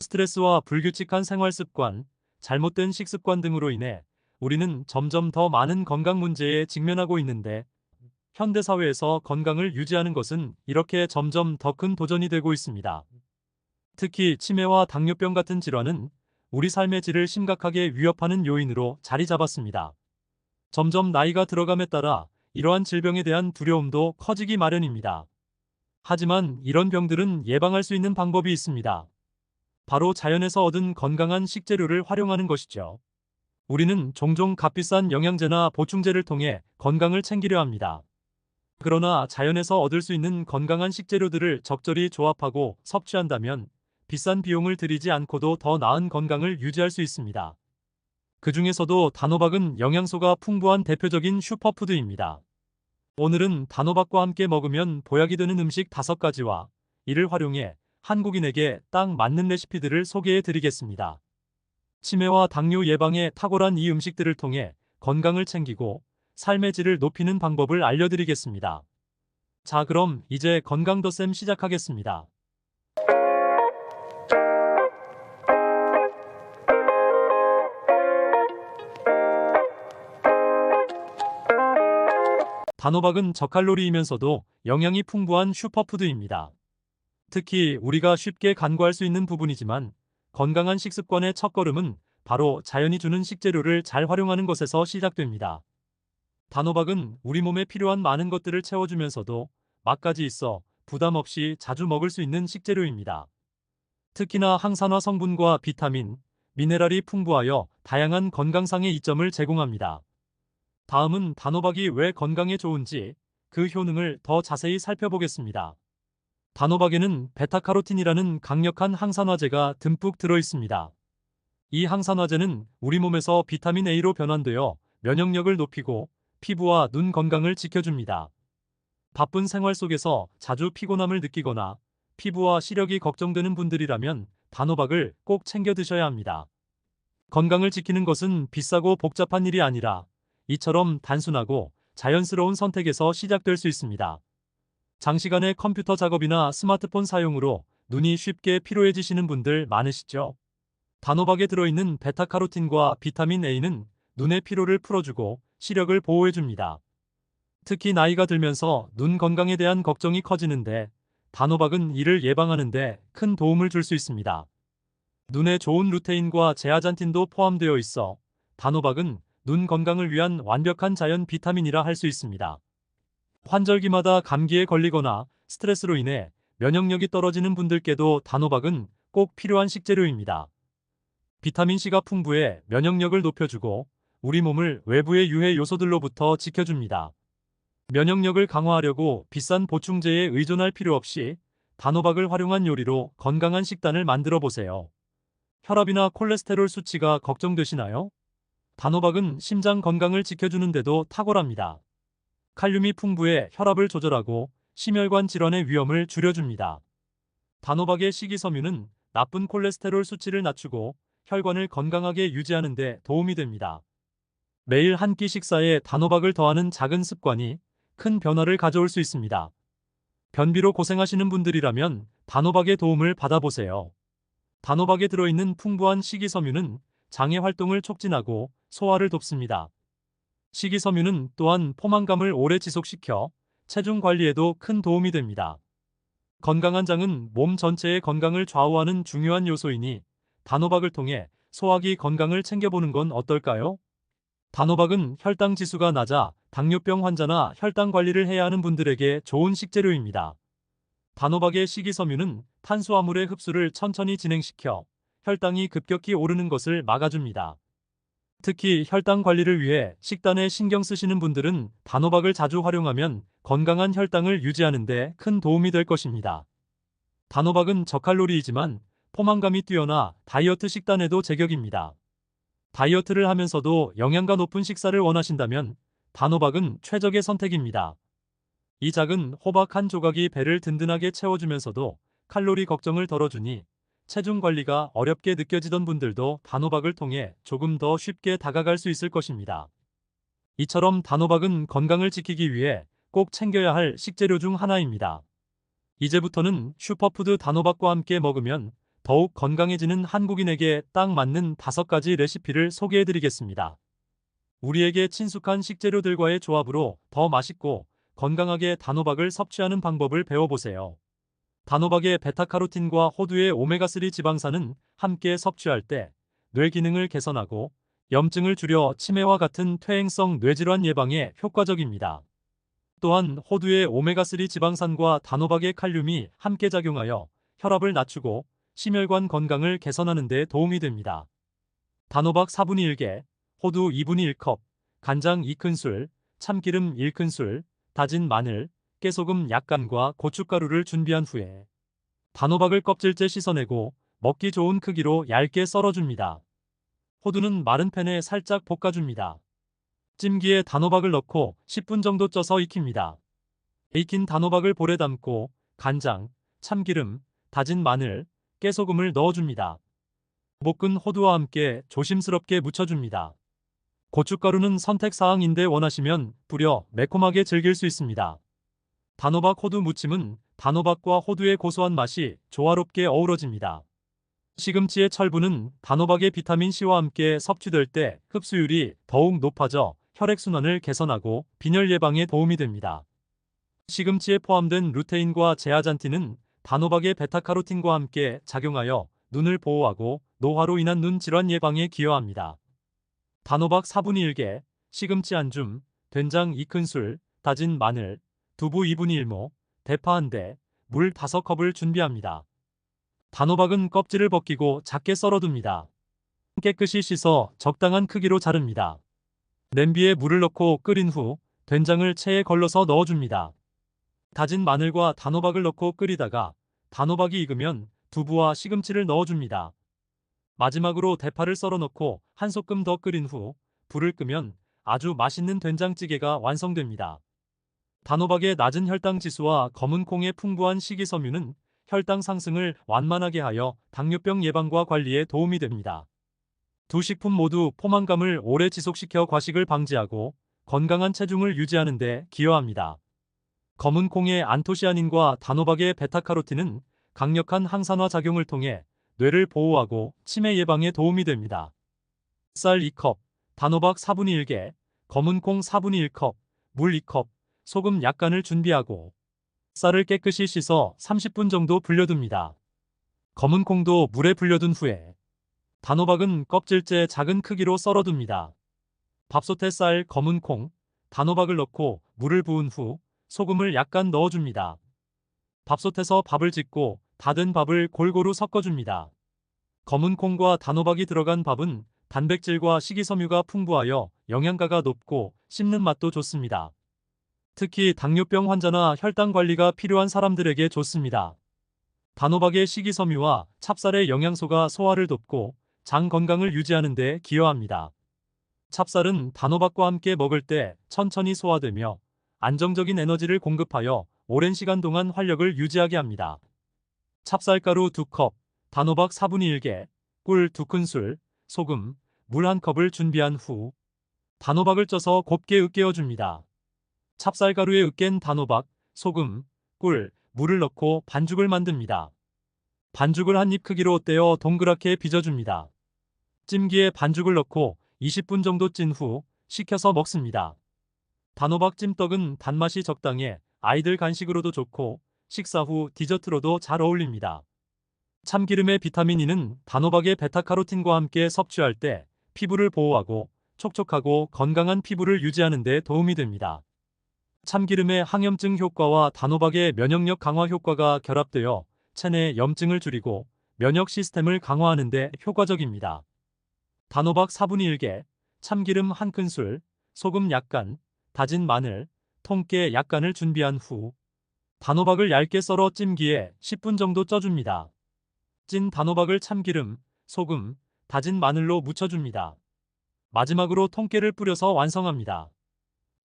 스트레스와 불규칙한 생활 습관, 잘못된 식습관 등으로 인해 우리는 점점 더 많은 건강 문제에 직면하고 있는데, 현대 사회에서 건강을 유지하는 것은 이렇게 점점 더 큰 도전이 되고 있습니다. 특히 치매와 당뇨병 같은 질환은 우리 삶의 질을 심각하게 위협하는 요인으로 자리 잡았습니다. 점점 나이가 들어감에 따라 이러한 질병에 대한 두려움도 커지기 마련입니다. 하지만 이런 병들은 예방할 수 있는 방법이 있습니다. 바로 자연에서 얻은 건강한 식재료를 활용하는 것이죠. 우리는 종종 값비싼 영양제나 보충제를 통해 건강을 챙기려 합니다. 그러나 자연에서 얻을 수 있는 건강한 식재료들을 적절히 조합하고 섭취한다면 비싼 비용을 들이지 않고도 더 나은 건강을 유지할 수 있습니다. 그 중에서도 단호박은 영양소가 풍부한 대표적인 슈퍼푸드입니다. 오늘은 단호박과 함께 먹으면 보약이 되는 음식 5가지와 이를 활용해 한국인에게 딱 맞는 레시피들을 소개해 드리겠습니다. 치매와 당뇨 예방에 탁월한 이 음식들을 통해 건강을 챙기고 삶의 질을 높이는 방법을 알려드리겠습니다. 자, 그럼 이제 건강 덧셈 시작하겠습니다. 단호박은 저칼로리이면서도 영양이 풍부한 슈퍼푸드입니다. 특히 우리가 쉽게 간과할 수 있는 부분이지만 건강한 식습관의 첫걸음은 바로 자연이 주는 식재료를 잘 활용하는 것에서 시작됩니다. 단호박은 우리 몸에 필요한 많은 것들을 채워주면서도 맛까지 있어 부담 없이 자주 먹을 수 있는 식재료입니다. 특히나 항산화 성분과 비타민, 미네랄이 풍부하여 다양한 건강상의 이점을 제공합니다. 다음은 단호박이 왜 건강에 좋은지 그 효능을 더 자세히 살펴보겠습니다. 단호박에는 베타카로틴이라는 강력한 항산화제가 듬뿍 들어 있습니다. 이 항산화제는 우리 몸에서 비타민 A로 변환되어 면역력을 높이고 피부와 눈 건강을 지켜줍니다. 바쁜 생활 속에서 자주 피곤함을 느끼거나 피부와 시력이 걱정되는 분들이라면 단호박을 꼭 챙겨 드셔야 합니다. 건강을 지키는 것은 비싸고 복잡한 일이 아니라 이처럼 단순하고 자연스러운 선택에서 시작될 수 있습니다. 장시간의 컴퓨터 작업이나 스마트폰 사용으로 눈이 쉽게 피로해지시는 분들 많으시죠? 단호박에 들어있는 베타카로틴과 비타민 A는 눈의 피로를 풀어주고 시력을 보호해줍니다. 특히 나이가 들면서 눈 건강에 대한 걱정이 커지는데 단호박은 이를 예방하는 데 큰 도움을 줄 수 있습니다. 눈에 좋은 루테인과 제아잔틴도 포함되어 있어 단호박은 눈 건강을 위한 완벽한 자연 비타민이라 할 수 있습니다. 환절기마다 감기에 걸리거나 스트레스로 인해 면역력이 떨어지는 분들께도 단호박은 꼭 필요한 식재료입니다. 비타민C가 풍부해 면역력을 높여주고 우리 몸을 외부의 유해 요소들로부터 지켜줍니다. 면역력을 강화하려고 비싼 보충제에 의존할 필요 없이 단호박을 활용한 요리로 건강한 식단을 만들어 보세요. 혈압이나 콜레스테롤 수치가 걱정되시나요? 단호박은 심장 건강을 지켜주는데도 탁월합니다. 칼륨이 풍부해 혈압을 조절하고 심혈관 질환의 위험을 줄여줍니다. 단호박의 식이섬유는 나쁜 콜레스테롤 수치를 낮추고 혈관을 건강하게 유지하는 데 도움이 됩니다. 매일 한 끼 식사에 단호박을 더하는 작은 습관이 큰 변화를 가져올 수 있습니다. 변비로 고생하시는 분들이라면 단호박의 도움을 받아보세요. 단호박에 들어있는 풍부한 식이섬유는 장의 활동을 촉진하고 소화를 돕습니다. 식이섬유는 또한 포만감을 오래 지속시켜 체중 관리에도 큰 도움이 됩니다. 건강한 장은 몸 전체의 건강을 좌우하는 중요한 요소이니 단호박을 통해 소화기 건강을 챙겨보는 건 어떨까요? 단호박은 혈당 지수가 낮아 당뇨병 환자나 혈당 관리를 해야 하는 분들에게 좋은 식재료입니다. 단호박의 식이섬유는 탄수화물의 흡수를 천천히 진행시켜 혈당이 급격히 오르는 것을 막아줍니다. 특히 혈당 관리를 위해 식단에 신경 쓰시는 분들은 단호박을 자주 활용하면 건강한 혈당을 유지하는 데 큰 도움이 될 것입니다. 단호박은 저칼로리이지만 포만감이 뛰어나 다이어트 식단에도 제격입니다. 다이어트를 하면서도 영양가 높은 식사를 원하신다면 단호박은 최적의 선택입니다. 이 작은 호박 한 조각이 배를 든든하게 채워주면서도 칼로리 걱정을 덜어주니 체중 관리가 어렵게 느껴지던 분들도 단호박을 통해 조금 더 쉽게 다가갈 수 있을 것입니다. 이처럼 단호박은 건강을 지키기 위해 꼭 챙겨야 할 식재료 중 하나입니다. 이제부터는 슈퍼푸드 단호박과 함께 먹으면 더욱 건강해지는 한국인에게 딱 맞는 5가지 레시피를 소개해드리겠습니다. 우리에게 친숙한 식재료들과의 조합으로 더 맛있고 건강하게 단호박을 섭취하는 방법을 배워보세요. 단호박의 베타카로틴과 호두의 오메가3 지방산은 함께 섭취할 때 뇌 기능을 개선하고 염증을 줄여 치매와 같은 퇴행성 뇌질환 예방에 효과적입니다. 또한 호두의 오메가3 지방산과 단호박의 칼륨이 함께 작용하여 혈압을 낮추고 심혈관 건강을 개선하는 데 도움이 됩니다. 단호박 4분의 1개, 호두 2분의 1컵, 간장 2큰술, 참기름 1큰술, 다진 마늘, 깨소금 약간과 고춧가루를 준비한 후에 단호박을 껍질째 씻어내고 먹기 좋은 크기로 얇게 썰어줍니다. 호두는 마른 팬에 살짝 볶아줍니다. 찜기에 단호박을 넣고 10분 정도 쪄서 익힙니다. 익힌 단호박을 볼에 담고 간장, 참기름, 다진 마늘, 깨소금을 넣어줍니다. 볶은 호두와 함께 조심스럽게 묻혀줍니다. 고춧가루는 선택사항인데 원하시면 뿌려 매콤하게 즐길 수 있습니다. 단호박 호두 무침은 단호박과 호두의 고소한 맛이 조화롭게 어우러집니다. 시금치의 철분은 단호박의 비타민C와 함께 섭취될 때 흡수율이 더욱 높아져 혈액순환을 개선하고 빈혈 예방에 도움이 됩니다. 시금치에 포함된 루테인과 제아잔틴은 단호박의 베타카로틴과 함께 작용하여 눈을 보호하고 노화로 인한 눈 질환 예방에 기여합니다. 단호박 4분의 1개, 시금치 한 줌, 된장 2큰술, 다진 마늘, 두부 2분의 1모, 대파 1대, 물 5컵을 준비합니다. 단호박은 껍질을 벗기고 작게 썰어둡니다. 깨끗이 씻어 적당한 크기로 자릅니다. 냄비에 물을 넣고 끓인 후 된장을 체에 걸러서 넣어줍니다. 다진 마늘과 단호박을 넣고 끓이다가 단호박이 익으면 두부와 시금치를 넣어줍니다. 마지막으로 대파를 썰어 넣고 한 소끔 더 끓인 후 불을 끄면 아주 맛있는 된장찌개가 완성됩니다. 단호박의 낮은 혈당 지수와 검은 콩의 풍부한 식이섬유는 혈당 상승을 완만하게 하여 당뇨병 예방과 관리에 도움이 됩니다. 두 식품 모두 포만감을 오래 지속시켜 과식을 방지하고 건강한 체중을 유지하는 데 기여합니다. 검은 콩의 안토시아닌과 단호박의 베타카로틴은 강력한 항산화 작용을 통해 뇌를 보호하고 치매 예방에 도움이 됩니다. 쌀 2컵, 단호박 4분의 1개, 검은 콩 4분의 1컵, 물 2컵, 소금 약간을 준비하고 쌀을 깨끗이 씻어 30분 정도 불려둡니다. 검은 콩도 물에 불려둔 후에 단호박은 껍질째 작은 크기로 썰어둡니다. 밥솥에 쌀, 검은 콩, 단호박을 넣고 물을 부은 후 소금을 약간 넣어줍니다. 밥솥에서 밥을 짓고 다 된 밥을 골고루 섞어줍니다. 검은 콩과 단호박이 들어간 밥은 단백질과 식이섬유가 풍부하여 영양가가 높고 씹는 맛도 좋습니다. 특히 당뇨병 환자나 혈당 관리가 필요한 사람들에게 좋습니다. 단호박의 식이섬유와 찹쌀의 영양소가 소화를 돕고 장 건강을 유지하는 데 기여합니다. 찹쌀은 단호박과 함께 먹을 때 천천히 소화되며 안정적인 에너지를 공급하여 오랜 시간 동안 활력을 유지하게 합니다. 찹쌀가루 2컵, 단호박 4분의 1개, 꿀 2큰술, 소금, 물 1컵을 준비한 후 단호박을 쪄서 곱게 으깨어줍니다. 찹쌀가루에 으깬 단호박, 소금, 꿀, 물을 넣고 반죽을 만듭니다. 반죽을 한 입 크기로 떼어 동그랗게 빚어줍니다. 찜기에 반죽을 넣고 20분 정도 찐 후 식혀서 먹습니다. 단호박 찜떡은 단맛이 적당해 아이들 간식으로도 좋고 식사 후 디저트로도 잘 어울립니다. 참기름의 비타민 E는 단호박의 베타카로틴과 함께 섭취할 때 피부를 보호하고 촉촉하고 건강한 피부를 유지하는 데 도움이 됩니다. 참기름의 항염증 효과와 단호박의 면역력 강화 효과가 결합되어 체내 염증을 줄이고 면역 시스템을 강화하는 데 효과적입니다. 단호박 4분의 1개, 참기름 1큰술, 소금 약간, 다진 마늘, 통깨 약간을 준비한 후 단호박을 얇게 썰어 찜기에 10분 정도 쪄줍니다. 찐 단호박을 참기름, 소금, 다진 마늘로 무쳐줍니다. 마지막으로 통깨를 뿌려서 완성합니다.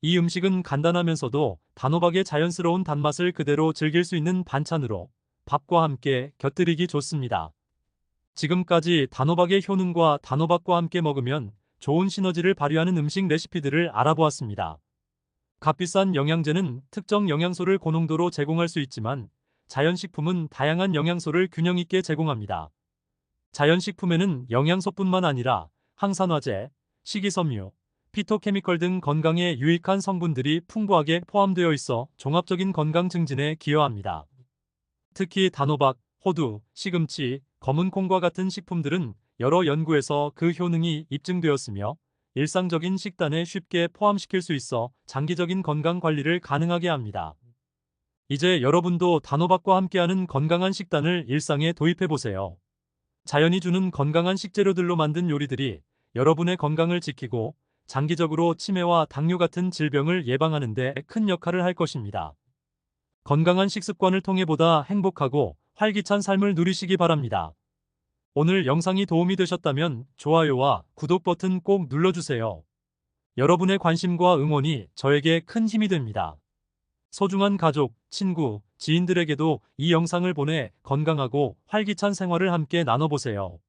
이 음식은 간단하면서도 단호박의 자연스러운 단맛을 그대로 즐길 수 있는 반찬으로 밥과 함께 곁들이기 좋습니다. 지금까지 단호박의 효능과 단호박과 함께 먹으면 좋은 시너지를 발휘하는 음식 레시피들을 알아보았습니다. 값비싼 영양제는 특정 영양소를 고농도로 제공할 수 있지만 자연식품은 다양한 영양소를 균형 있게 제공합니다. 자연식품에는 영양소뿐만 아니라 항산화제, 식이섬유, 피토케미컬 등 건강에 유익한 성분들이 풍부하게 포함되어 있어 종합적인 건강 증진에 기여합니다. 특히 단호박, 호두, 시금치, 검은 콩과 같은 식품들은 여러 연구에서 그 효능이 입증되었으며 일상적인 식단에 쉽게 포함시킬 수 있어 장기적인 건강 관리를 가능하게 합니다. 이제 여러분도 단호박과 함께하는 건강한 식단을 일상에 도입해 보세요. 자연이 주는 건강한 식재료들로 만든 요리들이 여러분의 건강을 지키고 장기적으로 치매와 당뇨 같은 질병을 예방하는 데 큰 역할을 할 것입니다. 건강한 식습관을 통해 보다 행복하고 활기찬 삶을 누리시기 바랍니다. 오늘 영상이 도움이 되셨다면 좋아요와 구독 버튼 꼭 눌러주세요. 여러분의 관심과 응원이 저에게 큰 힘이 됩니다. 소중한 가족, 친구, 지인들에게도 이 영상을 보내 건강하고 활기찬 생활을 함께 나눠보세요.